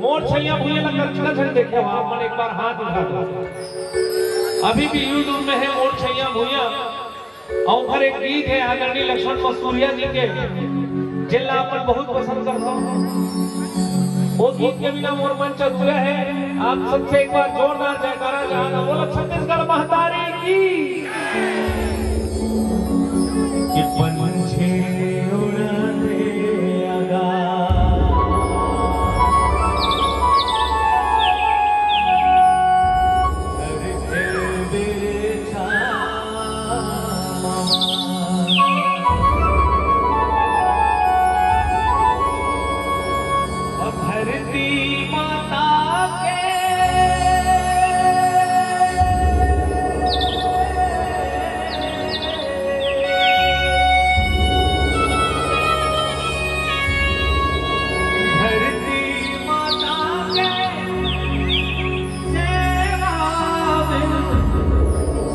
मोर छैया भूया ना कर छन देखे वहां मन एक बार हाथ उठा दो। अभी भी यूट्यूब में है मोर छैया भूया। और हर एक गीत है आदरणीय लक्ष्मण मसूरिया जी के जिला अपन बहुत पसंद करता हूं। वो गीत के बिना मोर मन चतुरा है। आप सबसे एक बार जोरदार जयकारा चाहना बोला छत्तीसगढ़ महतारी की। कि पंछी उड़ाते आगा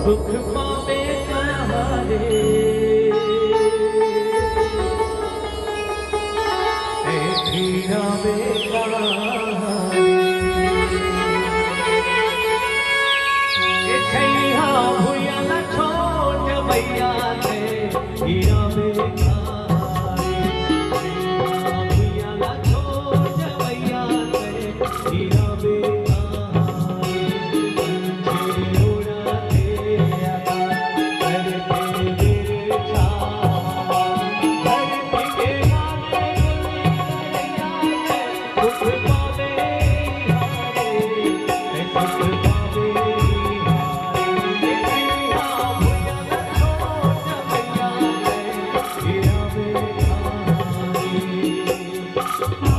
सुख पावे सहारे धीरा छैया भूया न छोट भैया रे हीरा भूया न छोट भैया रे हीरा Thank you.